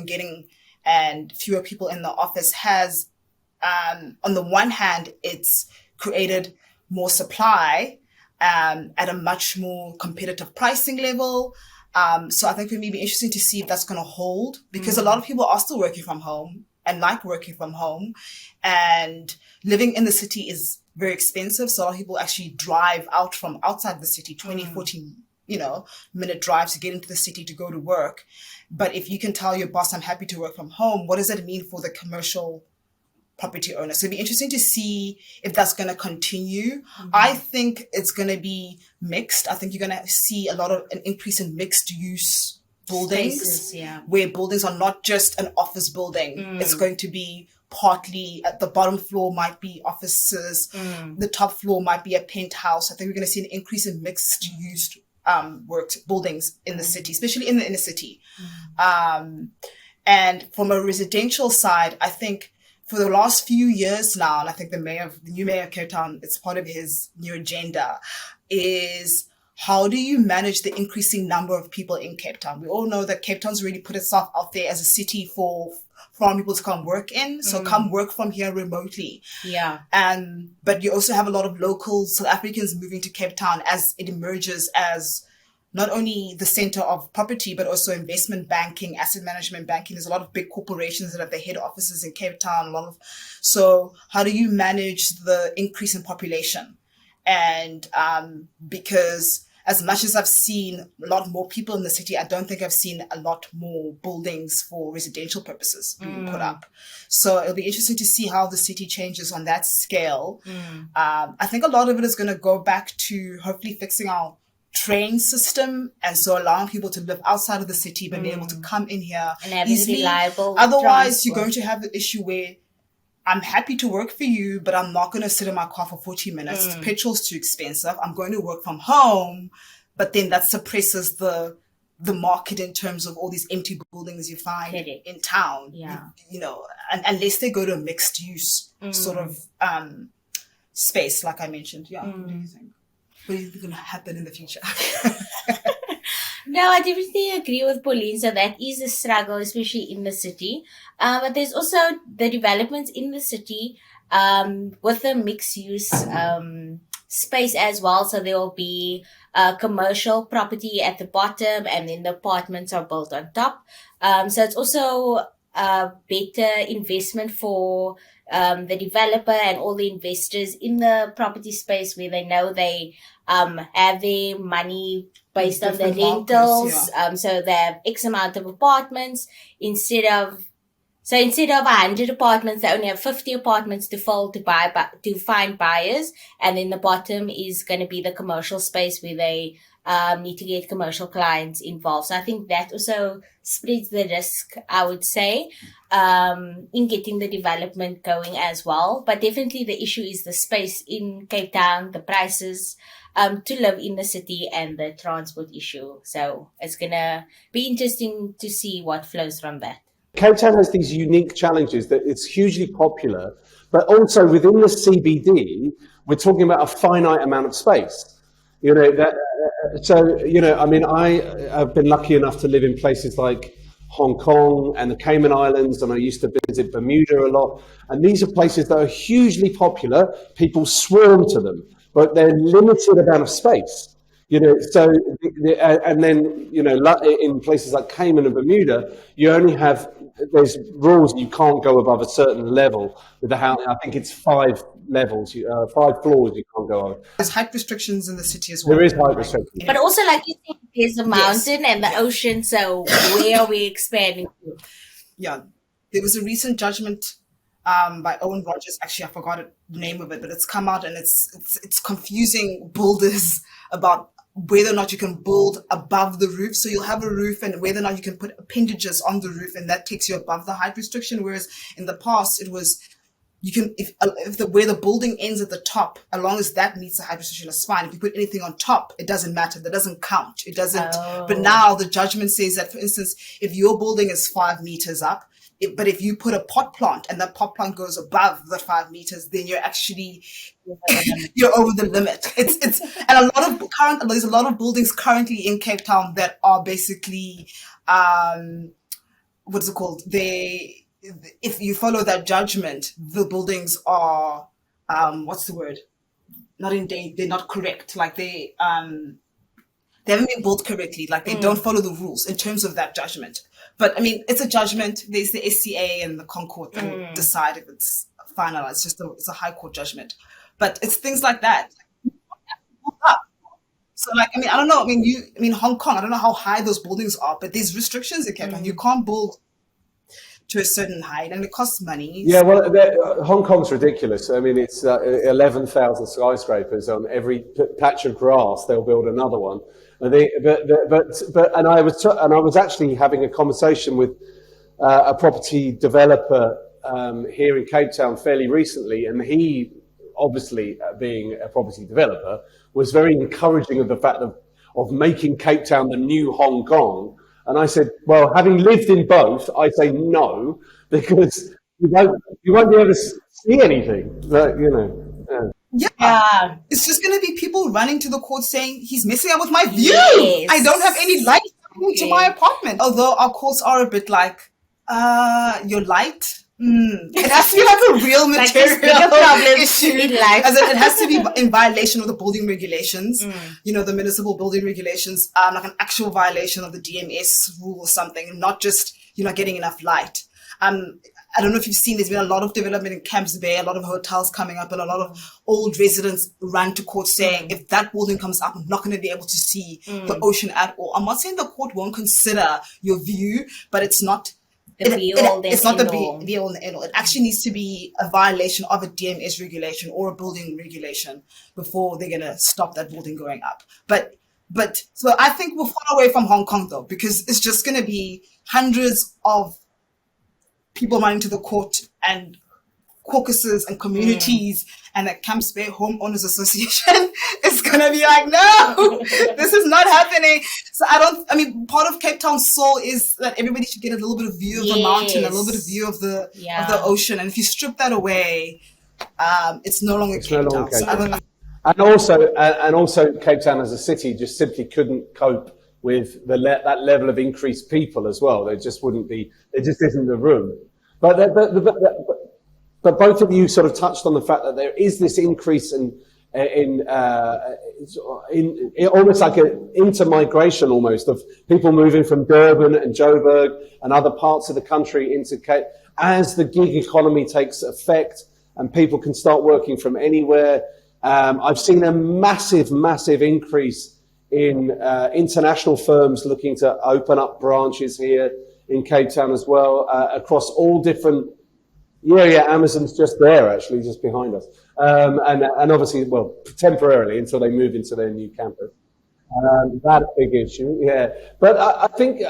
Speaker 1: and fewer people in the office has, on the one hand, it's created more supply at a much more competitive pricing level. So I think it may be interesting to see if that's going to hold, because a lot of people are still working from home and like working from home, and living in the city is very expensive. So a lot of people actually drive out from outside the city, 20, 40, minute drives to get into the city to go to work. But if you can tell your boss, I'm happy to work from home, what does that mean for the commercial property owner? So it'd be interesting to see if that's going to continue. I think it's going to be mixed. I think you're going to see an increase in mixed use buildings,
Speaker 2: spaces,
Speaker 1: where buildings are not just an office building. It's going to be partly, at the bottom floor might be offices, the top floor might be a penthouse. I think we're going to see an increase in mixed use buildings in the city, especially in the inner city. And from a residential side, I think for the last few years now, and I think the new mayor of Cape Town, it's part of his new agenda, is how do you manage the increasing number of people in Cape Town? We all know that Cape Town's really put itself out there as a city for foreign people to come work in. So come work from here remotely.
Speaker 2: Yeah.
Speaker 1: But you also have a lot of local South Africans moving to Cape Town as it emerges as not only the center of property, but also investment banking, asset management banking. There's a lot of big corporations that have their head offices in Cape Town. So how do you manage the increase in population? And because as much as I've seen a lot more people in the city, I don't think I've seen a lot more buildings for residential purposes being put up. So it'll be interesting to see how the city changes on that scale. I think a lot of it is going to go back to hopefully fixing our train system, and so allowing people to live outside of the city but be able to come in here
Speaker 2: and
Speaker 1: easily.
Speaker 2: Reliable
Speaker 1: Otherwise, you're going to have the issue where I'm happy to work for you, but I'm not going to sit in my car for 40 minutes. Petrol's too expensive. I'm going to work from home, but then that suppresses the the market in terms of all these empty buildings you find
Speaker 2: Correct.
Speaker 1: in town.
Speaker 2: Yeah.
Speaker 1: You know, unless they go to a mixed use sort of space, like I mentioned. Yeah. What do you think? What do you think is going to happen in the future?
Speaker 2: No, I definitely agree with Pauline. So that is a struggle, especially in the city. But there's also the developments in the city with the mixed use space as well. So there will be commercial property at the bottom, and then the apartments are built on top. So it's also a better investment for the developer and all the investors in the property space, where they know they have their money based on the
Speaker 1: Different
Speaker 2: rentals.
Speaker 1: markets,
Speaker 2: So they have X amount of apartments instead of 100 apartments, they only have 50 apartments to fill to find buyers. And then the bottom is going to be the commercial space where they need to get commercial clients involved. So I think that also spreads the risk, I would say, in getting the development going as well. But definitely the issue is the space in Cape Town, the prices to live in the city, and the transport issue. So it's going to be interesting to see what flows from that.
Speaker 3: Cape Town has these unique challenges that it's hugely popular, but also within the CBD, we're talking about a finite amount of space. You know, I mean, I have been lucky enough to live in places like Hong Kong and the Cayman Islands, and I used to visit Bermuda a lot. And these are places that are hugely popular. People swarm to them, but they're limited amount of space. You know, so, and then, you know, in places like Cayman and Bermuda, there's rules, you can't go above a certain level with the house. I think it's 5 levels, 5 floors you can't go over.
Speaker 1: There's height restrictions in the city as well.
Speaker 3: There is height restrictions.
Speaker 2: But also, like you said, there's a mountain and the ocean, so where are we expanding to?
Speaker 1: Yeah. There was a recent judgment by Owen Rogers. Actually, I forgot the name of it, but it's come out, and it's confusing builders about whether or not you can build above the roof. So you'll have a roof, and whether or not you can put appendages on the roof, and that takes you above the height restriction. Whereas in the past, it was you can if where the building ends at the top, as long as that meets the height restriction, it's fine. If you put anything on top, it doesn't matter. That doesn't count. It doesn't.
Speaker 2: Oh.
Speaker 1: But now the judgment says that, for instance, if your building is 5 meters up, but if you put a pot plant and that pot plant goes above the 5 meters, then you're actually you're over the limit. It's and there's a lot of buildings currently in Cape Town that are basically what's it called? If you follow that judgment, the buildings are what's the word? Not in danger. They're not correct. Like they haven't been built correctly. Like they don't follow the rules in terms of that judgment. But I mean, it's a judgment. There's the SCA and the Concourt that will decide if it's finalized. It's a high court judgment. But it's things like that. So, like, I mean, I don't know. I mean, Hong Kong, I don't know how high those buildings are, but there's restrictions in Cape Town. You can't build to a certain height, and it costs money.
Speaker 3: Yeah, well, Hong Kong's ridiculous. I mean, it's 11,000 skyscrapers on every patch of grass. They'll build another one. And I was actually having a conversation with a property developer here in Cape Town fairly recently, and he, obviously being a property developer, was very encouraging of the fact of making Cape Town the new Hong Kong. And I said, well, having lived in both, I say no, because you won't be able to see anything. But, you know.
Speaker 1: Yeah. It's just going to be people running to the court saying, he's messing up with my view.
Speaker 2: Yes.
Speaker 1: I don't have any light coming to my apartment. Although our courts are a bit like, your light? It has to be like a real material issue. As in, it has to be in violation of the building regulations, you know, the municipal building regulations, like an actual violation of the DMS rule or something, not just you're not getting enough light. I don't know if you've seen, there's been a lot of development in Camps Bay, a lot of hotels coming up, and a lot of old residents ran to court saying, if that building comes up, I'm not going to be able to see the ocean at all. I'm not saying the court won't consider your view, but it's not it's not the be all and end all. It actually needs to be a violation of a DMS regulation or a building regulation before they're going to stop that building going up. But so I think we're far away from Hong Kong though, because it's just going to be hundreds of people running to the court and caucuses and communities and the Camps Bay Homeowners Association is going to be like, no, this is not happening. So part of Cape Town's soul is that everybody should get a little bit of view of the mountain, a little bit of view of the ocean. And if you strip that away, it's no longer Cape Town.
Speaker 3: And also Cape Town as a city just simply couldn't cope with that level of increased people as well. There just isn't the room. But both of you sort of touched on the fact that there is this increase in almost like an intermigration almost of people moving from Durban and Joburg and other parts of the country into Cape, as the gig economy takes effect and people can start working from anywhere. I've seen a massive increase in international firms looking to open up branches here in Cape Town as well, across all different. Amazon's just there, actually, just behind us. And obviously, well, temporarily until they move into their new campus. That's a big issue, But I think,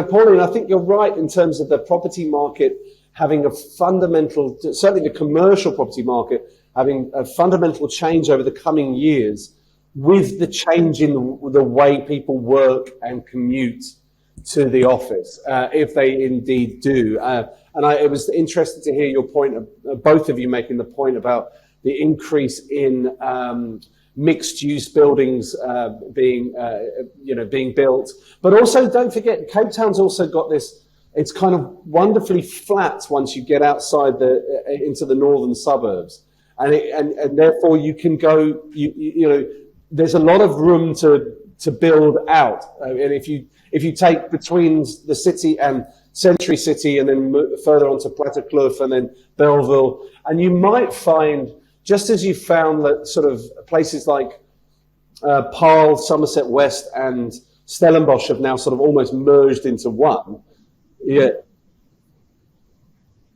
Speaker 3: Pauline, I think you're right in terms of the property market having a fundamental, certainly the commercial property market, having a fundamental change over the coming years with the change in the way people work and commute to the office, if they indeed do. It was interesting to hear your point, both of you making the point about the increase in mixed-use buildings being built. But also, don't forget, Cape Town's also got this. It's kind of wonderfully flat once you get outside into the northern suburbs, and therefore you can go. There's a lot of room to build out, and if you take between the city and Century City and then further on to Plattekloof and then Belleville. And you might find, just as you found that sort of places like Paarl, Somerset West and Stellenbosch have now sort of almost merged into one.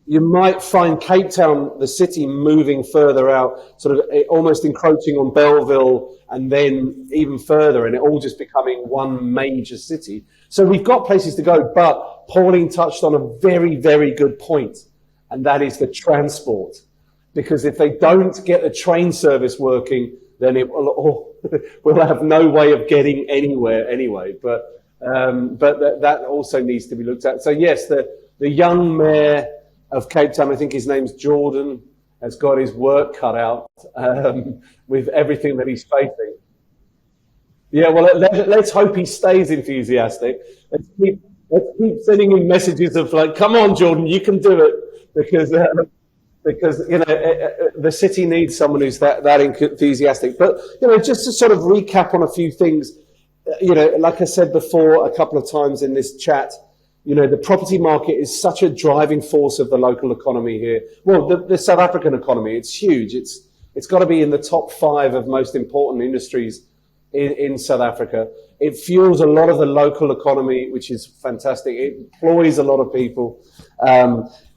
Speaker 3: You might find Cape Town, the city, moving further out, sort of almost encroaching on Belleville and then even further, and it all just becoming one major city. So we've got places to go, but Pauline touched on a very, very good point, and that is the transport. Because if they don't get the train service working, then we'll have no way of getting anywhere anyway. But that also needs to be looked at. So yes, the young mayor of Cape Town, I think his name's Jordan, has got his work cut out with everything that he's facing. Yeah, well, let's hope he stays enthusiastic. Let's keep sending him messages of like, come on, Jordan, you can do it, because the city needs someone who's that enthusiastic. But just to sort of recap on a few things, like I said before a couple of times in this chat, the property market is such a driving force of the local economy here. Well, the South African economy, it's huge. It's got to be in the top 5 of most important industries in South Africa. It fuels a lot of the local economy, which is fantastic. It employs a lot of people.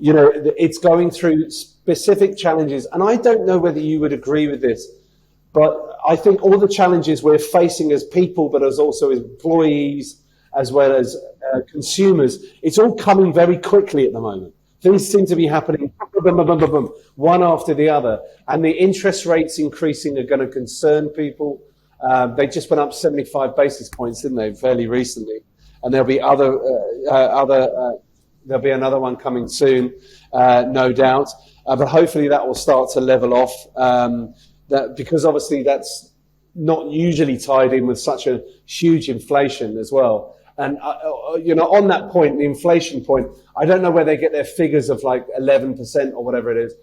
Speaker 3: It's going through specific challenges. And I don't know whether you would agree with this, but I think all the challenges we're facing as people, but as also as employees, as well as consumers, it's all coming very quickly at the moment. Things seem to be happening one after the other. And the interest rates increasing are going to concern people. They just went up 75 basis points, didn't they, fairly recently? And there'll be there'll be another one coming soon, no doubt. But hopefully that will start to level off. Because obviously that's not usually tied in with such a huge inflation as well. And on that point, the inflation point, I don't know where they get their figures of like 11% or whatever it is,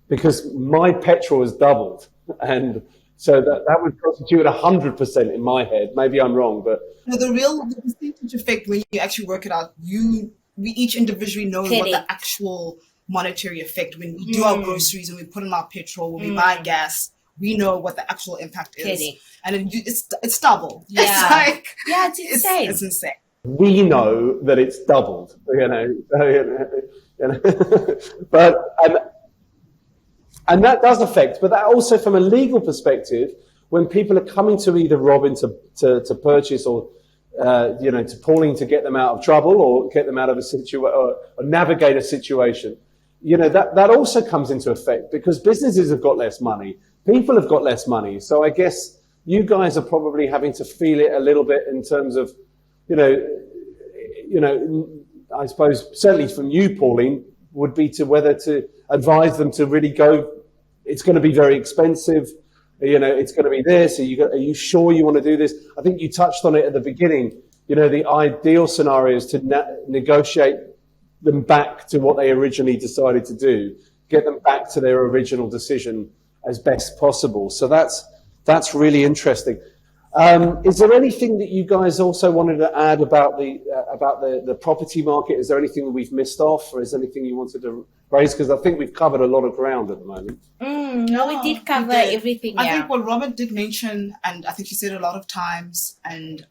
Speaker 3: because my petrol has doubled, and so that would constitute 100% in my head. Maybe I'm wrong, but
Speaker 1: the percentage effect, when you actually work it out, we each individually know what the actual monetary effect, when we do our groceries and we put in our petrol, when we buy gas, we know what the actual impact is. And it's double.
Speaker 2: Yeah. It's insane.
Speaker 1: It's insane.
Speaker 3: We know that it's doubled, but and that does affect. But that also, from a legal perspective, when people are coming to either Robyn to purchase or to Pauline to get them out of trouble or get them out of a situation or navigate a situation, that also comes into effect because businesses have got less money, people have got less money. So I guess you guys are probably having to feel it a little bit in terms of, I suppose certainly from you, Pauline, would be to whether to advise them to really go. It's going to be very expensive. It's going to be this. Are you sure you want to do this? I think you touched on it at the beginning. The ideal scenario is to negotiate them back to what they originally decided to do, get them back to their original decision as best possible. So that's really interesting. Is there anything that you guys also wanted to add about the property market? Is there anything that we've missed off, or is there anything you wanted to raise? Because I think we've covered a lot of ground at the moment.
Speaker 2: No, we did cover everything.
Speaker 1: I think what Robyn did mention, and I think she said a lot of times, and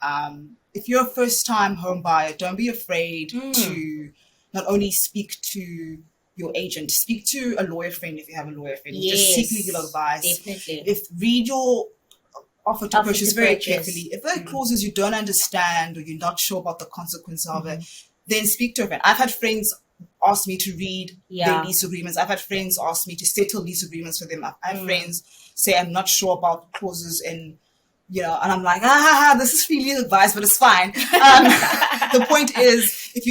Speaker 1: if you're a first-time home buyer, don't be afraid to not only speak to your agent, speak to a lawyer friend if you have a lawyer friend.
Speaker 2: Yes,
Speaker 1: just seek legal advice.
Speaker 2: Definitely.
Speaker 1: Read your offer to purchase very carefully. If there are clauses you don't understand or you're not sure about the consequence of it, then speak to a friend. I've had friends ask me to read their lease agreements. I've had friends ask me to settle lease agreements for them. I've had friends say I'm not sure about clauses and and I'm like, this is free legal advice, but it's fine. The point is, if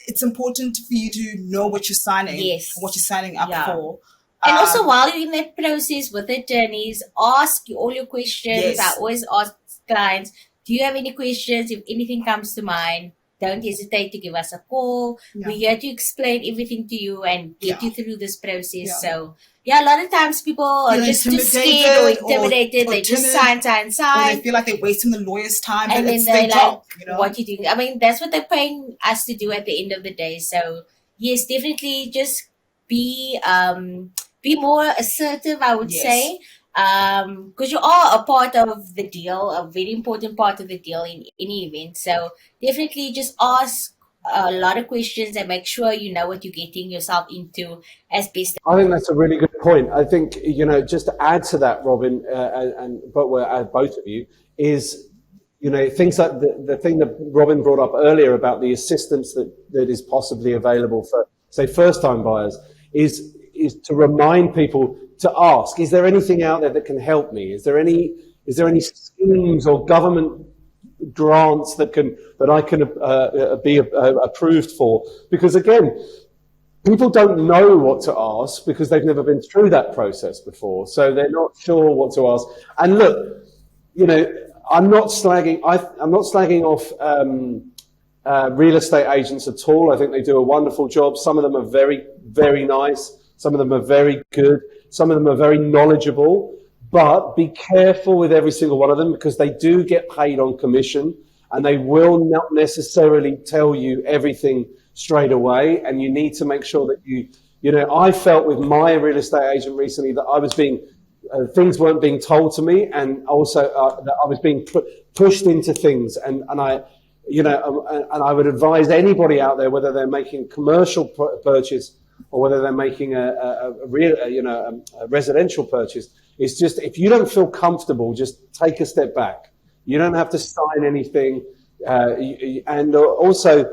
Speaker 1: it's important for you to know what you're signing, what you're signing up for.
Speaker 2: And also, while you're in that process with attorneys, ask all your questions.
Speaker 1: Yes.
Speaker 2: I always ask clients, do you have any questions? If anything comes to mind, don't hesitate to give us a call. We're here to explain everything to you and get you through this process. So, a lot of times people are just too scared or intimidated. They just sign.
Speaker 1: Or they feel like they're wasting the lawyer's time.
Speaker 2: And
Speaker 1: then
Speaker 2: they're
Speaker 1: like,
Speaker 2: job, what you doing? I mean, that's what they're paying us to do at the end of the day. So, yes, definitely just be more assertive, I would say. Because you are a part of the deal, a very important part of the deal in any event. So definitely just ask a lot of questions and make sure you know what you're getting yourself into as best.
Speaker 3: I think that's a really good point. I think, just to add to that, Robyn, but we'll add both of you, is, things like the thing that Robyn brought up earlier about the assistance that is possibly available for, say, first-time buyers is to remind people to ask, is there anything out there that can help me? Is there any schemes or government grants that I can be approved for? Because again, people don't know what to ask because they've never been through that process before, so they're not sure what to ask. And look, I'm not slagging off real estate agents at all. I think they do a wonderful job. Some of them are very, very nice. Some of them are very good. Some of them are very knowledgeable. But be careful with every single one of them because they do get paid on commission and they will not necessarily tell you everything straight away. And you need to make sure that I felt with my real estate agent recently that I was things weren't being told to me, and also that I was being pushed into things. And I would advise anybody out there, whether they're making a commercial purchase or whether they're making a residential purchase, is just, if you don't feel comfortable, just take a step back. You don't have to sign anything. And also,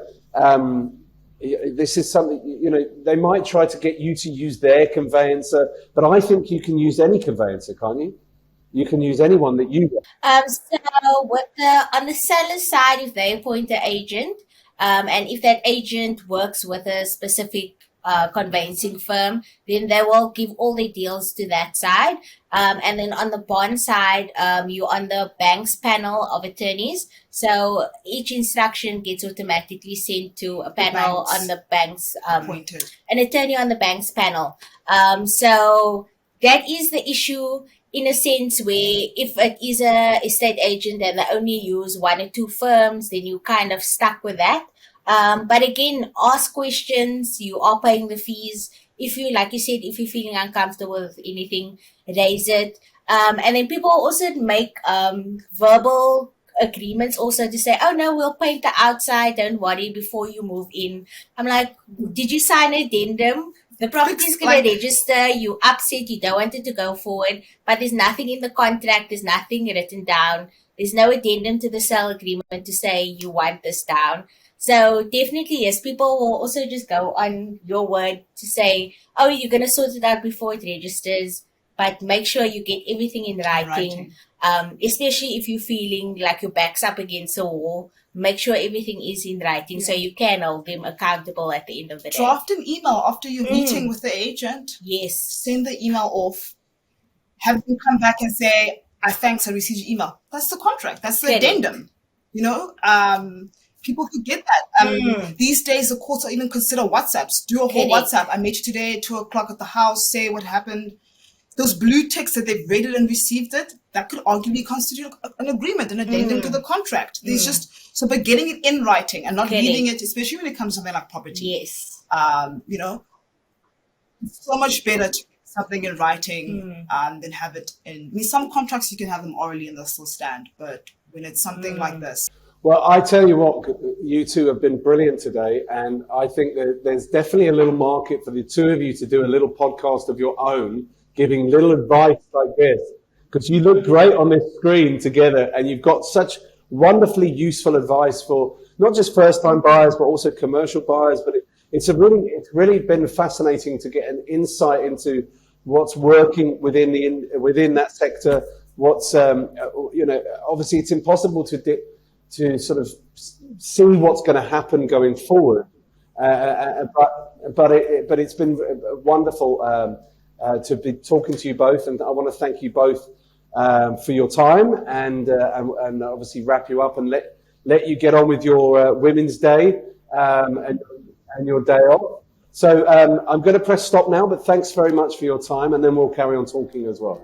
Speaker 3: this is something, they might try to get you to use their conveyancer, but I think you can use any conveyancer, can't you? You can use anyone that you want.
Speaker 2: So on the seller side, if they appoint an agent, and if that agent works with a specific conveyancing firm, then they will give all their deals to that side. And then on the bond side, you're on the bank's panel of attorneys. So each instruction gets automatically sent to a panel on the bank's, an attorney on the bank's panel. So that is the issue in a sense where if it is a estate agent and they only use one or two firms, then you're kind of stuck with that. But again, ask questions. You are paying the fees. If you, like you said, if you're feeling uncomfortable with anything, raise it. And then people also make verbal agreements also to say, oh no, we'll paint the outside, don't worry, before you move in. I'm like, did you sign an addendum? The property is going to register, you upset, you don't want it to go forward, but there's nothing in the contract, there's nothing written down. There's no addendum to the sale agreement to say you want this down. So definitely, yes, people will also just go on your word to say, oh, you're going to sort it out before it registers, but make sure you get everything in writing. Especially if you're feeling like your back's up against a wall, make sure everything is in writing so you can hold them accountable at the end of the day.
Speaker 1: Draft an email after your meeting with the agent.
Speaker 2: Yes.
Speaker 1: Send the email off. Have them come back and say, I received your email. That's the contract. That's the addendum. You know, people forget that. These days, the courts even consider WhatsApps. Do a whole WhatsApp. I met you today at 2:00 at the house. Say what happened. Those blue ticks that they've read it and received it, that could arguably constitute an agreement, an addendum to the contract. There's so by getting it in writing and not leaving it, especially when it comes to something like property.
Speaker 2: Yes.
Speaker 1: You know, it's so much better to get something in writing than have it in. I mean, some contracts you can have them orally and they'll still stand, but when it's something like this.
Speaker 3: Well, I tell you what, you two have been brilliant today, and I think that there's definitely a little market for the two of you to do a little podcast of your own, giving little advice like this, because you look great on this screen together, and you've got such wonderfully useful advice for not just first-time buyers, but also commercial buyers. But it's really been fascinating to get an insight into what's working within that sector. What's obviously it's impossible to sort of see what's going to happen going forward, but it's been wonderful to be talking to you both, and I want to thank you both for your time, and obviously wrap you up and let you get on with your Women's Day and your day off. So I'm going to press stop now, but thanks very much for your time, and then we'll carry on talking as well.